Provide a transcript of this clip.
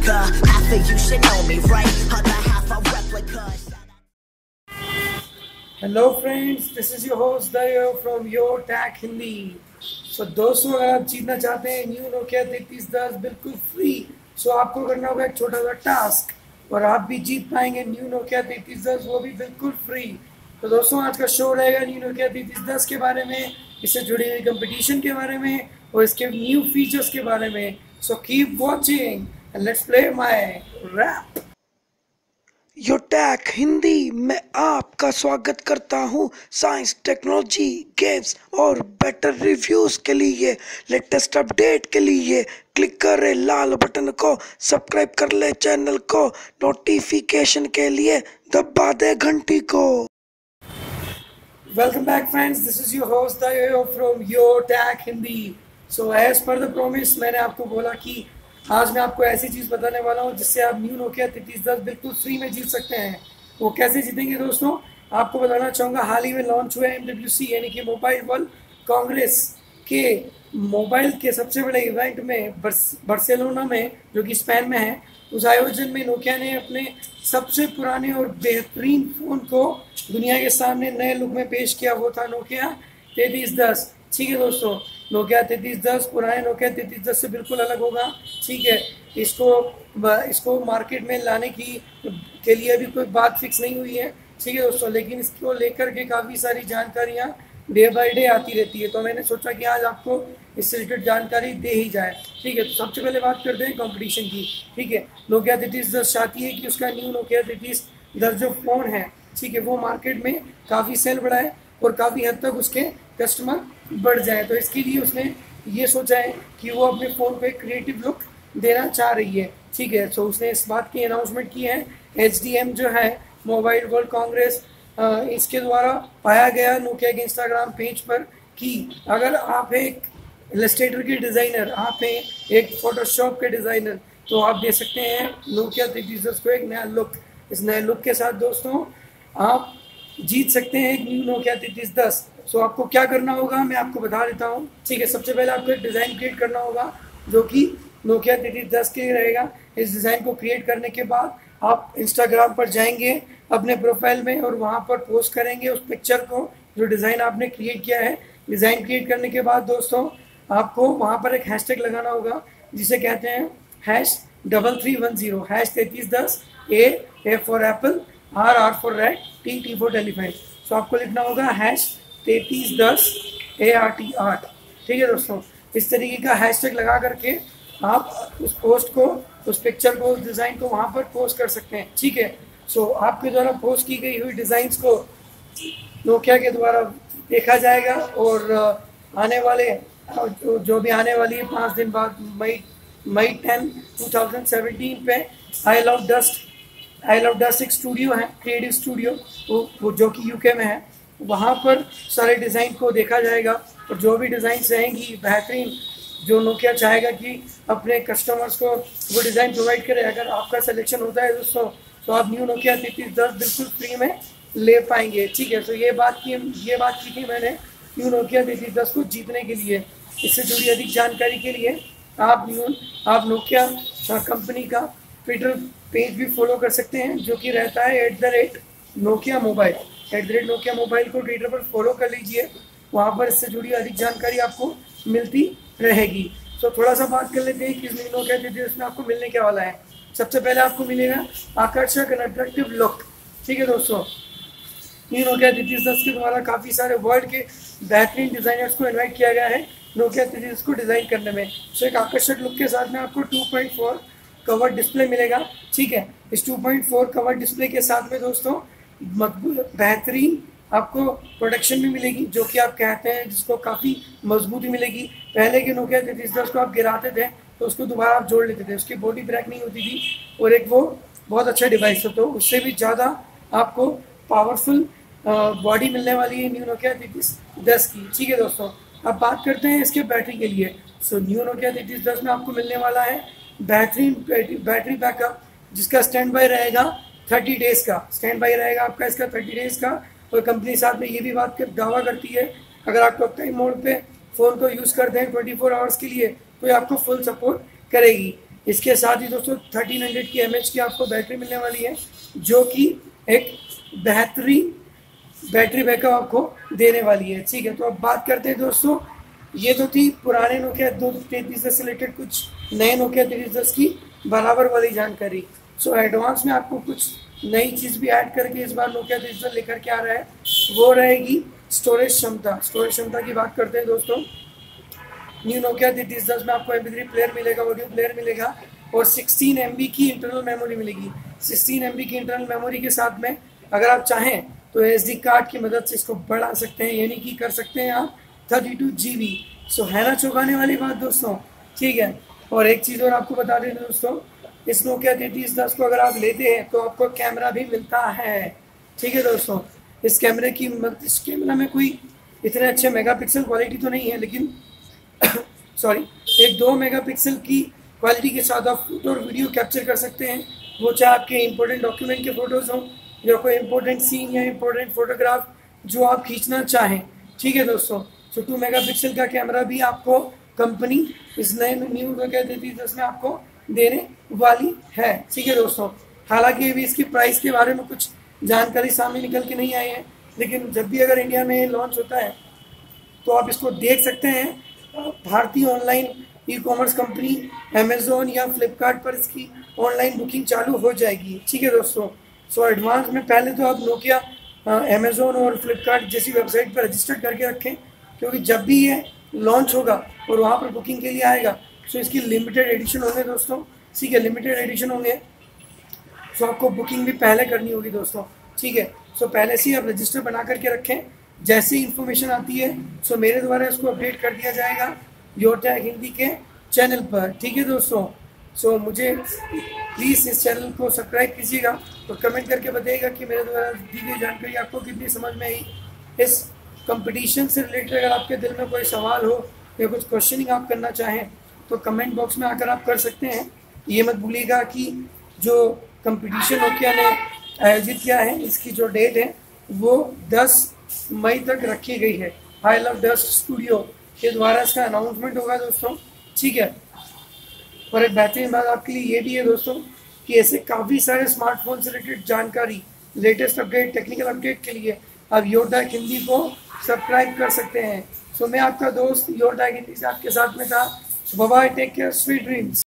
Africa. Half of you should know me, right? Other half a replica. Hello friends, this is your host दयो from your tech Hindi. So दोस्तों, अगर आप जीतना चाहते हैं new Nokia 3310 बिल्कुल फ्री, सो आपको करना होगा एक छोटा सा टास्क और आप भी जीत पाएंगे न्यू नोकिया 3310, वो भी बिल्कुल फ्री। तो दोस्तों, आज का शो रहेगा न्यू नोकिया 3310 के बारे में, इससे जुड़ी हुई कंपटीशन के बारे में और इसके न्यू फीचर्स के बारे में। So keep watching and let's play my rap. Yo tech Hindi में आपका स्वागत करता हूँ। साइंस, टेक्नोलॉजी, गेम्स और बेटर रिव्यूज के लिए, लेटेस्ट अपडेट के लिए क्लिक करें लाल बटन को, सब्सक्राइब कर ले चैनल को, नोटिफिकेशन के लिए दबा दे घंटी को। Welcome back friends, this is your host Dayo from your tag Hindi. So as per the promise, मैंने आपको बोला कि आज मैं आपको ऐसी चीज़ बताने वाला हूँ जिससे आप न्यू नोकिया 3310 बिल्कुल फ्री में जीत सकते हैं। वो कैसे जीतेंगे दोस्तों, आपको बताना चाहूँगा। हाल ही में लॉन्च हुआ है MWC यानी कि मोबाइल वर्ल्ड कांग्रेस के मोबाइल के सबसे बड़े इवेंट में बार्सिलोना में, जो कि स्पेन में है। उस आयोजन में नोकिया ने अपने सबसे पुराने और बेहतरीन फ़ोन को दुनिया के सामने नए लुक में पेश किया। वो था नोकिया 3310। ठीक है दोस्तों, नोकिया 3310 पुराने नोकिया 3310 से बिल्कुल अलग होगा। ठीक है, इसको मार्केट में लाने के लिए अभी कोई बात फिक्स नहीं हुई है। ठीक है दोस्तों, लेकिन इसको लेकर के काफ़ी सारी जानकारियाँ डे बाय डे आती रहती है, तो मैंने सोचा कि आज आपको इससे रिलेटेड जानकारी दे ही जाए। ठीक है, तो सबसे पहले बात करते हैं कंपटीशन की। ठीक है, नोकिया 3310 चाहती है कि उसका न्यू नोकिया 3310 जो फ़ोन है, ठीक है, वो मार्केट में काफ़ी सेल बढ़ाए और काफ़ी हद तक उसके कस्टमर बढ़ जाए। तो इसके लिए उसने ये सोचा है कि वो अपने फ़ोन को एक क्रिएटिव लुक देना चाह रही है। ठीक है, तो उसने इस बात की अनाउंसमेंट की है HDM जो है मोबाइल वर्ल्ड कांग्रेस, इसके द्वारा पाया गया नोकिया के इंस्टाग्राम पेज पर कि अगर आप एक इलस्ट्रेटर के डिज़ाइनर, आप हैं एक फोटोशॉप के डिज़ाइनर, तो आप दे सकते हैं नोकिया 3310 को एक नया लुक। इस नए लुक के साथ दोस्तों आप जीत सकते हैं एक न्यू नोकिया 3310। सो आपको क्या करना होगा मैं आपको बता देता हूँ। ठीक है, सबसे पहले आपको एक डिज़ाइन क्रिएट करना होगा जो कि नोकिया 3310 के लिए रहेगा। इस डिज़ाइन को क्रिएट करने के बाद आप इंस्टाग्राम पर जाएंगे अपने प्रोफाइल में और वहाँ पर पोस्ट करेंगे उस पिक्चर को जो डिज़ाइन आपने क्रिएट किया है। डिज़ाइन क्रिएट करने के बाद दोस्तों आपको वहाँ पर एक हैशटैग लगाना होगा जिसे कहते हैं #3310 #3310 A for apple, R for red, T for telephone. So आपको लिखना होगा #3310 ART। ठीक है दोस्तों, इस तरीके का हैशटैग लगा करके आप उस पोस्ट को, उस पिक्चर को, उस डिज़ाइन को वहाँ पर पोस्ट कर सकते हैं। ठीक है, सो आपके द्वारा पोस्ट की गई हुई डिज़ाइंस को नोकिया के द्वारा देखा जाएगा और आने वाले जो भी आने वाली है 5 दिन बाद मई 10, 2017 पे आई लव डस्ट एक स्टूडियो है, क्रिएटिव स्टूडियो, वो जो कि UK में है। वहाँ पर सारे डिज़ाइन को देखा जाएगा और जो भी डिज़ाइंस रहेंगी बेहतरीन, जो नोकिया चाहेगा कि अपने कस्टमर्स को वो डिज़ाइन प्रोवाइड करे। अगर आपका सिलेक्शन होता है दोस्तों, तो आप न्यू नोकिया 3310 बिल्कुल फ्री में ले पाएंगे। ठीक है, तो ये बात की थी मैंने न्यू नोकिया 3310 को जीतने के लिए। इससे जुड़ी अधिक जानकारी के लिए आप नोकिया कंपनी का ट्विटर पेज भी फॉलो कर सकते हैं, जो कि रहता है @Nokia Mobile। @Nokia Mobile को ट्विटर पर फॉलो कर लीजिए, वहाँ पर इससे जुड़ी अधिक जानकारी आपको मिलती रहेगी। तो थोड़ा सा बात कर लेते हैं कि न्यू नोकिया 3310 में आपको मिलने क्या वाला है। सबसे पहले आपको मिलेगा आकर्षक एंड अट्रैक्टिव लुक। ठीक है दोस्तों, न्यू नोकिया 3310 के द्वारा काफ़ी सारे वर्ल्ड के बेहतरीन डिज़ाइनर्स को इनवाइट किया गया है नोकिया 3310 को डिज़ाइन करने में। तो एक आकर्षक लुक के साथ में आपको 2.4 कवर डिस्प्ले मिलेगा। ठीक है, इस 2.4 कवर डिस्प्ले के साथ में दोस्तों बेहतरीन आपको प्रोटेक्शन भी मिलेगी, जो कि आप कहते हैं जिसको काफ़ी मजबूती मिलेगी। पहले के नोकिया 3310 को आप गिराते थे तो उसको दोबारा आप जोड़ लेते थे, उसकी बॉडी ब्रेक नहीं होती थी और एक वो बहुत अच्छा डिवाइस था। तो उससे भी ज़्यादा आपको पावरफुल बॉडी मिलने वाली है न्यू नोकिया 3310 की। ठीक है दोस्तों, अब बात करते हैं इसके बैटरी के लिए। सो न्यू नोकिया 3310 में आपको मिलने वाला है बेहतरीन बैटरी बैकअप, जिसका स्टैंड बाई रहेगा 30 डेज़ का। स्टैंड बाई रहेगा आपका इसका 30 डेज़ का। और कंपनी साथ में ये भी बात दावा करती है, अगर आप टॉक टाइम मोड पे फ़ोन को यूज़ करते हैं 24 आवर्स के लिए, तो ये आपको फुल सपोर्ट करेगी। इसके साथ ही दोस्तों 1300 की mAh की आपको बैटरी मिलने वाली है, जो कि एक बेहतरीन बैटरी बैकअप आपको देने वाली है। ठीक है, तो अब बात करते हैं दोस्तों, ये तो थी पुराने नोकिया 2310 से रिलेटेड कुछ नए नोकिया 2310 की बराबर वाली जानकारी। सो एडवांस में आपको कुछ नई चीज़ भी ऐड करके इस बार नोकिया 2310 लेकर के आ रहा है, वो रहेगी स्टोरेज क्षमता। स्टोरेज क्षमता की बात करते हैं दोस्तों, न्यू नोकिया 2310 में आपको MP3 प्लेयर मिलेगा, ऑडियो प्लेयर मिलेगा और 16 MB की इंटरनल मेमोरी मिलेगी। 16 MB की इंटरनल मेमोरी के साथ में अगर आप चाहें तो SD कार्ड की मदद से इसको बढ़ा सकते हैं, यानी कि कर सकते हैं आप 32 GB। सो है ना चौंकाने वाली बात दोस्तों। ठीक है, और एक चीज़ और आपको बता दें दोस्तों, इस नोकिया 3310 को अगर आप लेते हैं तो आपको कैमरा भी मिलता है। ठीक है दोस्तों, इस कैमरा में कोई इतने अच्छे मेगापिक्सल क्वालिटी तो नहीं है, लेकिन सॉरी एक 2 मेगापिक्सल की क्वालिटी के साथ आप फोटो और वीडियो कैप्चर कर सकते हैं, वो चाहे आपके इंपॉर्टेंट डॉक्यूमेंट के फोटोज़ हों या कोई इंपॉर्टेंट सीन या इंपॉर्टेंट फोटोग्राफ जो आप खींचना चाहें। ठीक है दोस्तों, सो 2 मेगापिक्सल का कैमरा भी आपको कंपनी इस नए न्यू नोकिया 3310 में आपको देने वाली है। ठीक है दोस्तों, हालांकि अभी इसकी प्राइस के बारे में कुछ जानकारी सामने निकल के नहीं आई है, लेकिन जब भी अगर इंडिया में लॉन्च होता है तो आप इसको देख सकते हैं। भारतीय ऑनलाइन ई-कॉमर्स कंपनी अमेजोन या फ्लिपकार्ट पर इसकी ऑनलाइन बुकिंग चालू हो जाएगी। ठीक है दोस्तों, सो एडवांस में पहले तो आप नोकिया अमेजोन और फ्लिपकार्ट जैसी वेबसाइट पर रजिस्टर्ड करके रखें, क्योंकि जब भी ये लॉन्च होगा और वहाँ पर बुकिंग के लिए आएगा तो इसकी लिमिटेड एडिशन होंगे दोस्तों। ठीक है, लिमिटेड एडिशन होंगे, सो आपको बुकिंग भी पहले करनी होगी दोस्तों। ठीक है, सो पहले से ही आप रजिस्टर बना करके रखें, जैसी इन्फॉर्मेशन आती है सो मेरे द्वारा इसको अपडेट कर दिया जाएगा योर टैग हिंदी के चैनल पर। ठीक है दोस्तों, सो मुझे प्लीज़ इस चैनल को सब्सक्राइब कीजिएगा और कमेंट करके बताइएगा कि मेरे द्वारा दी गई जानकारी आपको कितनी समझ में आई। इस कंपटीशन से रिलेटेड अगर आपके दिल में कोई सवाल हो या कुछ क्वेश्चनिंग आप करना चाहें तो कमेंट बॉक्स में आकर आप कर सकते हैं। ये मत भूलिएगा कि जो कंपटीशन नोकिया ने आयोजित किया है, इसकी जो डेट है वो 10 मई तक रखी गई है। आई लव डस्ट स्टूडियो के द्वारा इसका अनाउंसमेंट होगा दोस्तों। ठीक है, और एक बेहतरीन बात आपके लिए ये भी है दोस्तों कि ऐसे काफ़ी सारे स्मार्टफोन से रिलेटेड जानकारी, लेटेस्ट अपडेट, टेक्निकल अपडेट के लिए आप योर टैग हिंदी को सब्सक्राइब कर सकते हैं। सो मैं आपका दोस्त योर टैग हिंदी से आपके साथ में था। Bye bye, take care, sweet dreams.